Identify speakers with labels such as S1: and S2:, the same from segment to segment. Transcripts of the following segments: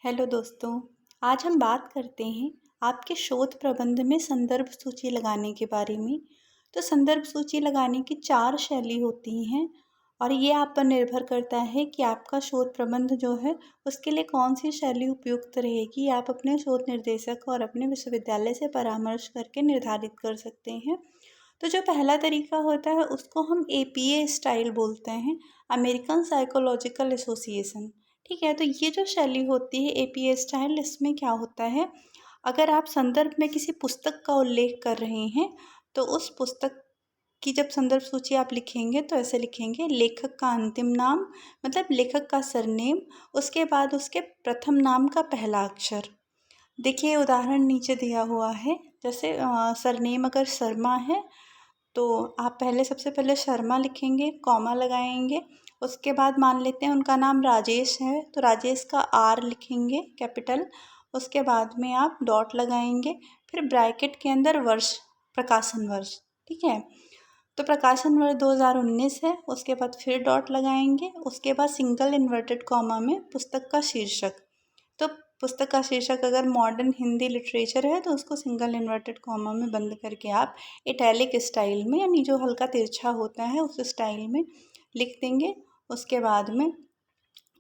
S1: Hello दोस्तों। आज हम बात करते हैं आपके शोध प्रबंध में संदर्भ सूची लगाने के बारे में। तो संदर्भ सूची लगाने की 4 शैली होती हैं और ये आप पर निर्भर करता है कि आपका शोध प्रबंध जो है उसके लिए कौन सी शैली उपयुक्त रहेगी। आप अपने शोध निर्देशक और अपने विश्वविद्यालय से परामर्श करके निर्धारित कर सकते हैं। तो जो पहला तरीका होता है उसको हम APA स्टाइल बोलते हैं, अमेरिकन साइकोलॉजिकल एसोसिएशन। ठीक है, तो ये जो शैली होती है APA स्टाइल, इसमें क्या होता है, अगर आप संदर्भ में किसी पुस्तक का उल्लेख कर रहे हैं तो उस पुस्तक की जब संदर्भ सूची आप लिखेंगे तो ऐसे लिखेंगे: लेखक का अंतिम नाम, मतलब लेखक का सरनेम, उसके बाद उसके प्रथम नाम का पहला अक्षर। देखिए उदाहरण नीचे दिया हुआ है। जैसे सरनेम अगर शर्मा है तो आप सबसे पहले शर्मा लिखेंगे, कॉमा लगाएंगे। उसके बाद मान लेते हैं उनका नाम राजेश है तो राजेश का R लिखेंगे कैपिटल। उसके बाद में आप डॉट लगाएंगे, फिर ब्रैकेट के अंदर वर्ष, प्रकाशन वर्ष। ठीक है, तो प्रकाशन वर्ष 2019 है। उसके बाद फिर डॉट लगाएंगे, उसके बाद सिंगल इन्वर्टेड कॉमा में पुस्तक का शीर्षक। तो पुस्तक का शीर्षक अगर मॉडर्न हिंदी लिटरेचर है तो उसको सिंगल इन्वर्टेड कॉमा में बंद करके आप इटैलिक स्टाइल में, यानी जो हल्का तिरछा होता है उस स्टाइल में लिख देंगे। उसके बाद में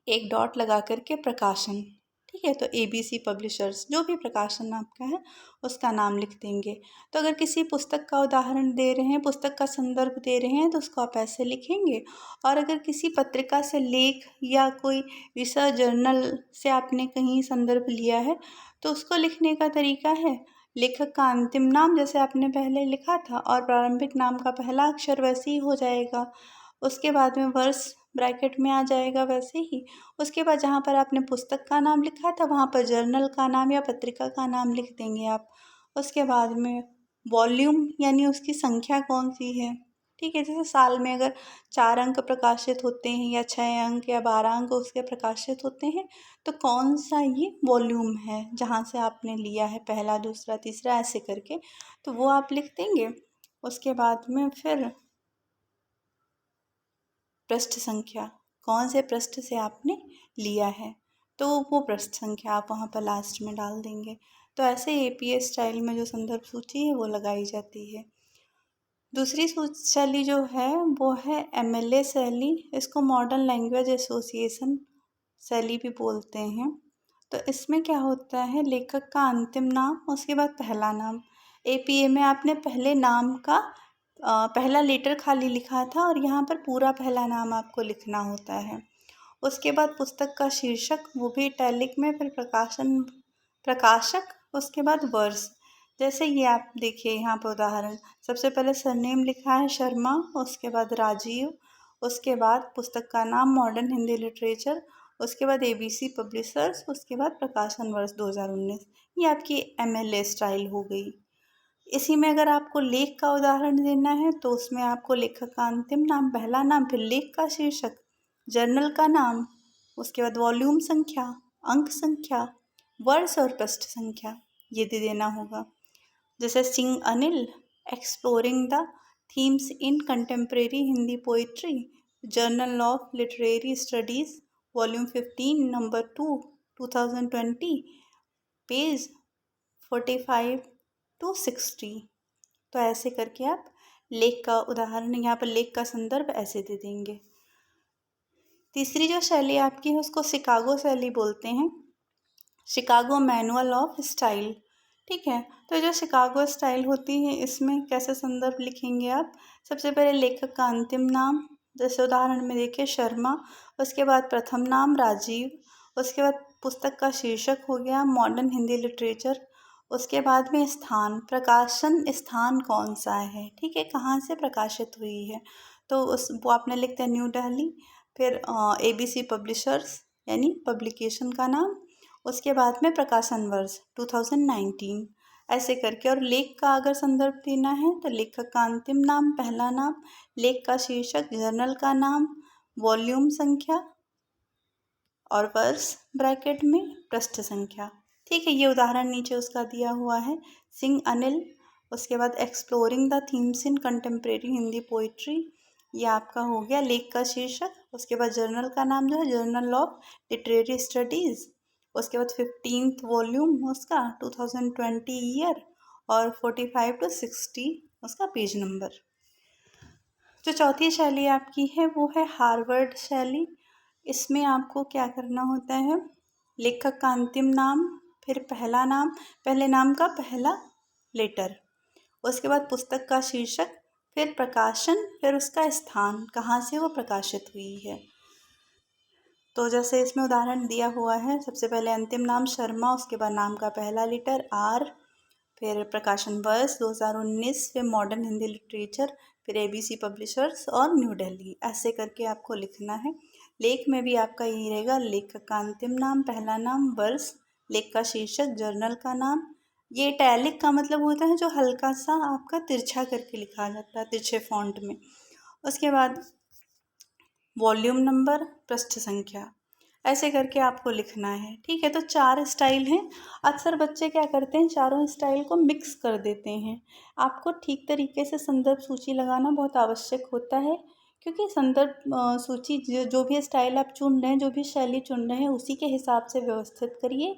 S1: एक डॉट लगा करके प्रकाशन। ठीक है, तो ABC पब्लिशर्स, जो भी प्रकाशन आपका है उसका नाम लिख देंगे। तो अगर किसी पुस्तक का उदाहरण दे रहे हैं, पुस्तक का संदर्भ दे रहे हैं तो उसको आप ऐसे लिखेंगे। और अगर किसी पत्रिका से लेख या कोई रिसर्च जर्नल से आपने कहीं संदर्भ लिया है तो उसको लिखने का तरीका है: लेखक का अंतिम नाम जैसे आपने पहले लिखा था और प्रारंभिक नाम का पहला अक्षर वैसे ही हो जाएगा। उसके बाद में वर्ष ब्रैकेट में आ जाएगा वैसे ही। उसके बाद जहाँ पर आपने पुस्तक का नाम लिखा था वहाँ पर जर्नल का नाम या पत्रिका का नाम लिख देंगे आप। उसके बाद में वॉल्यूम, यानी उसकी संख्या कौन सी है। ठीक है, जैसे साल में अगर 4 अंक प्रकाशित होते हैं या 6 अंक या 12 अंक उसके प्रकाशित होते हैं तो कौन सा ये वॉल्यूम है जहाँ से आपने लिया है, पहला, दूसरा, तीसरा, ऐसे करके, तो वो आप लिख देंगे। उसके बाद में फिर पृष्ठ संख्या, कौन से पृष्ठ से आपने लिया है तो वो पृष्ठ संख्या आप वहाँ पर लास्ट में डाल देंगे। तो ऐसे APA स्टाइल में जो संदर्भ सूची है वो लगाई जाती है। दूसरी शैली जो है वो है MLA शैली। इसको मॉडर्न लैंग्वेज एसोसिएशन शैली भी बोलते हैं। तो इसमें क्या होता है, लेखक का अंतिम नाम, उसके बाद पहला नाम। APA में आपने पहले नाम का पहला लेटर खाली लिखा था और यहाँ पर पूरा पहला नाम आपको लिखना होता है। उसके बाद पुस्तक का शीर्षक, वो भी इटैलिक में, फिर प्रकाशक, उसके बाद वर्ष। जैसे ये आप देखिए यहाँ पर उदाहरण, सबसे पहले सरनेम लिखा है शर्मा, उसके बाद राजीव, उसके बाद पुस्तक का नाम मॉडर्न हिंदी लिटरेचर, उसके बाद ABC पब्लिशर्स, उसके बाद प्रकाशन वर्ष 2019। ये आपकी MLA स्टाइल हो गई। इसी में अगर आपको लेख का उदाहरण देना है तो उसमें आपको लेखक का अंतिम नाम, पहला नाम, फिर लेख का शीर्षक, जर्नल का नाम, उसके बाद वॉल्यूम संख्या, अंक संख्या, वर्ष और पृष्ठ संख्या, ये दे देना होगा। जैसे Singh Anil, exploring the themes in contemporary Hindi poetry, journal of literary studies, volume 15, number 2, 2020, page 45 to 60। तो ऐसे करके आप लेख का उदाहरण, यहाँ पर लेख का संदर्भ ऐसे दे देंगे। तीसरी जो शैली आपकी है उसको शिकागो शैली बोलते हैं, शिकागो मैनुअल ऑफ स्टाइल। ठीक है, तो जो शिकागो स्टाइल होती है इसमें कैसे संदर्भ लिखेंगे आप, सबसे पहले लेखक का अंतिम नाम, जैसे उदाहरण में देखिए शर्मा, उसके बाद प्रथम नाम राजीव, उसके बाद पुस्तक का शीर्षक हो गया मॉडर्न हिंदी लिटरेचर, उसके बाद में स्थान, प्रकाशन स्थान कौन सा है, ठीक है, कहाँ से प्रकाशित हुई है, तो वो आपने लिखते हैं न्यू दिल्ली। फिर ABC पब्लिशर्स, यानी पब्लिकेशन का नाम, उसके बाद में प्रकाशन वर्ष 2019, ऐसे करके। और लेख का अगर संदर्भ देना है तो लेखक का अंतिम नाम, पहला नाम, लेख का शीर्षक, जर्नल का नाम, वॉल्यूम संख्या और वर्ष ब्रैकेट में, पृष्ठ संख्या। ठीक है, ये उदाहरण नीचे उसका दिया हुआ है, सिंह अनिल, उसके बाद exploring the themes in contemporary Hindi poetry, ये आपका हो गया लेख का शीर्षक। उसके बाद जर्नल का नाम जो है जर्नल ऑफ लिटरेरी स्टडीज़, उसके बाद 15th वॉल्यूम उसका 2020 ईयर, और 45 to 60 उसका पेज नंबर। जो चौथी शैली आपकी है वो है हार्वर्ड शैली। इसमें आपको क्या करना होता है, लेखक का अंतिम नाम, फिर पहला नाम, पहले नाम का पहला लेटर, उसके बाद पुस्तक का शीर्षक, फिर प्रकाशन, फिर उसका स्थान, कहाँ से वो प्रकाशित हुई है। तो जैसे इसमें उदाहरण दिया हुआ है, सबसे पहले अंतिम नाम शर्मा, उसके बाद नाम का पहला लेटर आर, फिर प्रकाशन वर्ष 2019, फिर मॉडर्न हिंदी लिटरेचर, फिर ABC पब्लिशर्स और न्यू दिल्ली, ऐसे करके आपको लिखना है। लेख में भी आपका यही रहेगा, लेखक का अंतिम नाम, पहला नाम, वर्ष, लेख का शीर्षक, जर्नल का नाम। ये इटैलिक का मतलब होता है जो हल्का सा आपका तिरछा करके लिखा जाता है, तिरछे फॉन्ट में। उसके बाद वॉल्यूम नंबर, पृष्ठ संख्या, ऐसे करके आपको लिखना है। ठीक है, तो 4 स्टाइल हैं। अक्सर बच्चे क्या करते हैं, चारों स्टाइल को मिक्स कर देते हैं। आपको ठीक तरीके से संदर्भ सूची लगाना बहुत आवश्यक होता है, क्योंकि संदर्भ सूची जो भी स्टाइल आप चुन रहे हैं, जो भी शैली चुन रहे हैं, उसी के हिसाब से व्यवस्थित करिए।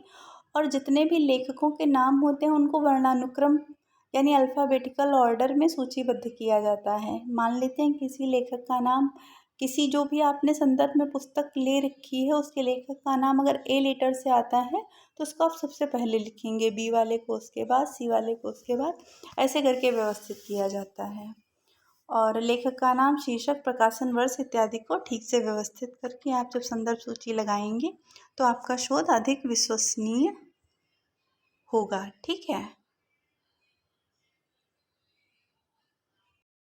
S1: और जितने भी लेखकों के नाम होते हैं उनको वर्णानुक्रम यानी अल्फ़ाबेटिकल ऑर्डर में सूचीबद्ध किया जाता है। मान लेते हैं किसी लेखक का नाम, किसी जो भी आपने संदर्भ में पुस्तक ले रखी है उसके लेखक का नाम अगर ए लेटर से आता है तो उसको आप सबसे पहले लिखेंगे, बी वाले को उसके बाद, सी वाले को उसके बाद, ऐसे करके व्यवस्थित किया जाता है। और लेखक का नाम, शीर्षक, प्रकाशन वर्ष इत्यादि को ठीक से व्यवस्थित करके आप जब संदर्भ सूची लगाएंगे तो आपका शोध अधिक विश्वसनीय होगा। ठीक है।